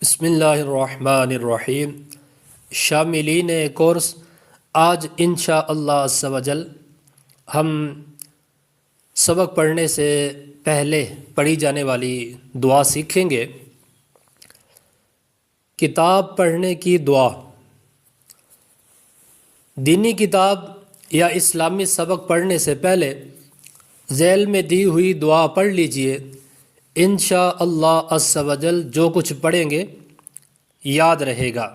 بسم اللہ الرحمن الرحیم۔ شاملین کورس، آج انشاءاللہ عز و جل ہم سبق پڑھنے سے پہلے پڑھی جانے والی دعا سیکھیں گے۔ کتاب پڑھنے کی دعا۔ دینی کتاب یا اسلامی سبق پڑھنے سے پہلے ذیل میں دی ہوئی دعا پڑھ لیجئے۔ انشاءاللہ عز و جل جو کچھ پڑھیں گے یاد رہے گا۔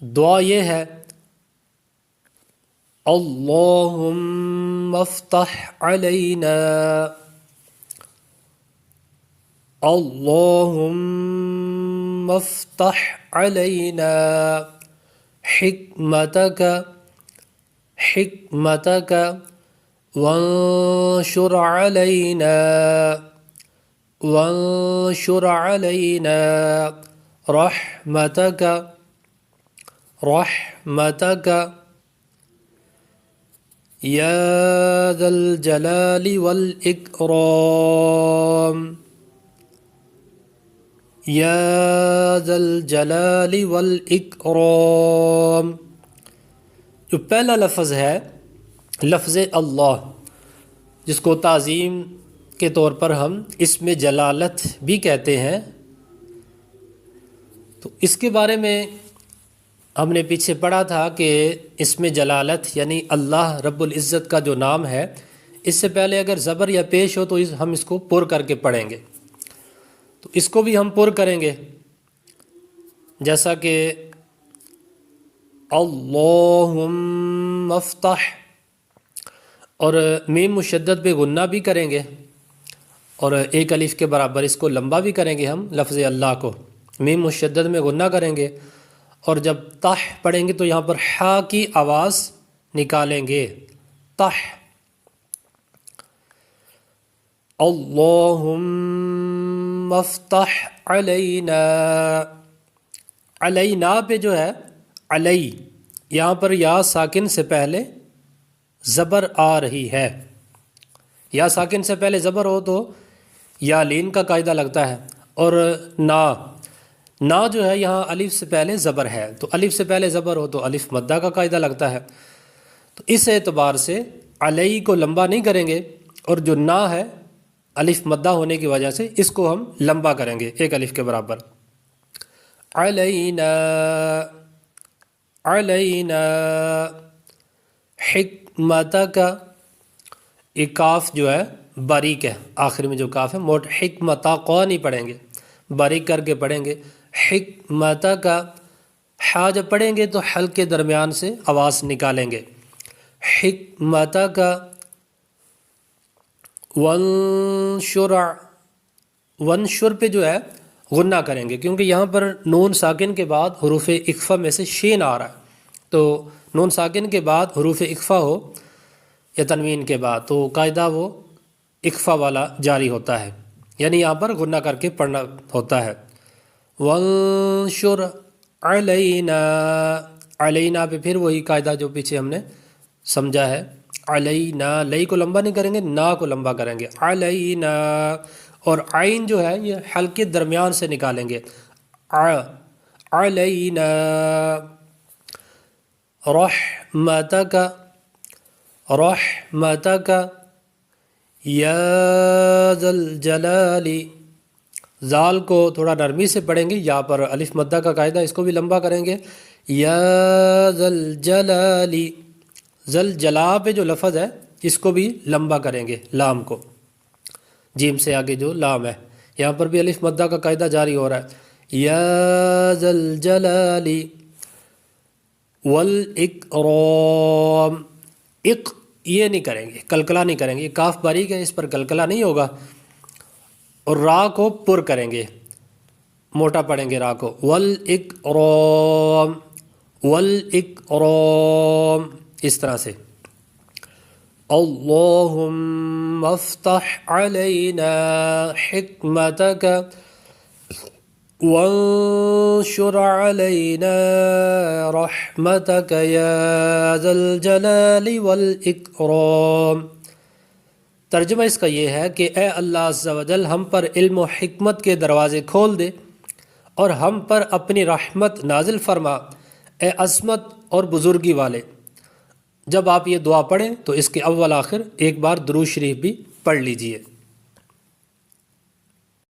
دعا یہ ہے: اللہم افتح علینا، اللہم افتح علینا حکمتک وانشر علینا رحمتک یا ذا الجلال والاکرام، یا ذا الجلال والاکرام۔ جو پہلا لفظ ہے لفظ اللہ، جس کو تعظیم کے طور پر ہم اسم جلالت بھی کہتے ہیں، تو اس کے بارے میں ہم نے پیچھے پڑھا تھا کہ اسم جلالت یعنی اللہ رب العزت کا جو نام ہے، اس سے پہلے اگر زبر یا پیش ہو تو ہم اس کو پر کر کے پڑھیں گے، تو اس کو بھی ہم پر کریں گے، جیسا کہ اللہم افتح، اور میم مشدد پہ غنہ بھی کریں گے، اور ایک الف کے برابر اس کو لمبا بھی کریں گے ہم لفظ اللہ کو، میم مشدد میں غنہ کریں گے، اور جب تح پڑھیں گے تو یہاں پر حا کی آواز نکالیں گے، تح۔ اللہم افتح علینا، علینا پہ جو ہے علی، یہاں پر یا ساکن سے پہلے زبر آ رہی ہے۔ یا ساکن سے پہلے زبر ہو تو یا لین کا قاعدہ لگتا ہے، اور نا جو ہے یہاں الف سے پہلے زبر ہے، تو الف سے پہلے زبر ہو تو الف مدہ کا قاعدہ لگتا ہے، تو اس اعتبار سے علی کو لمبا نہیں کریں گے، اور جو نا ہے الف مدہ ہونے کی وجہ سے اس کو ہم لمبا کریں گے ایک الف کے برابر۔ علینا حکمتک، یہ کاف جو ہے باریک ہے، آخر میں جو کاف ہے موٹ، حکمتا قو نہیں پڑھیں گے، باریک کر کے پڑھیں گے۔ حکمتک، حا جب پڑھیں گے تو حلق کے درمیان سے آواز نکالیں گے، حکمتک ونشر پہ جو ہے غنہ کریں گے، کیونکہ یہاں پر نون ساکن کے بعد حروف اخفا میں سے شین آ رہا ہے، تو نون ساکن کے بعد حروف اخفا ہو یا تنوین کے بعد تو قاعدہ وہ اخفا والا جاری ہوتا ہے، یعنی یہاں پر غنہ کر کے پڑھنا ہوتا ہے۔ وانشر علینا، علینا پہ پھر وہی قاعدہ جو پیچھے ہم نے سمجھا ہے، علینا، لئی کو لمبا نہیں کریں گے، نا کو لمبا کریں گے، علینا، اور عین جو ہے یہ حلق کے درمیان سے نکالیں گے، علینا رحمتک یا ذا الجلال، زال کو تھوڑا نرمی سے پڑھیں گے، یہاں پر الف مدہ کا قاعدہ، اس کو بھی لمبا کریں گے، یا ذا الجلال، ذل جلا پہ جو لفظ ہے اس کو بھی لمبا کریں گے، لام کو، جیم سے آگے جو لام ہے یہاں پر بھی الف مدہ کا قاعدہ جاری ہو رہا ہے، یا ذا الجلال والاکرام، یہ نہیں کریں گے، کلکلا نہیں کریں گے، یہ کاف باریک ہے، اس پر کلکلا نہیں ہوگا، اور را کو پر کریں گے، موٹا پڑھیں گے را کو، والاکرام، اس طرح سے۔ اللہم افتح علینا حکمتک وانشر علینا رحمتک یا ذا الجلال والاکرام۔ ترجمہ اس کا یہ ہے کہ اے اللہ عز و جل ہم پر علم و حکمت کے دروازے کھول دے اور ہم پر اپنی رحمت نازل فرما اے عظمت اور بزرگی والے۔ جب آپ یہ دعا پڑھیں تو اس کے اول آخر ایک بار درود شریف بھی پڑھ لیجئے۔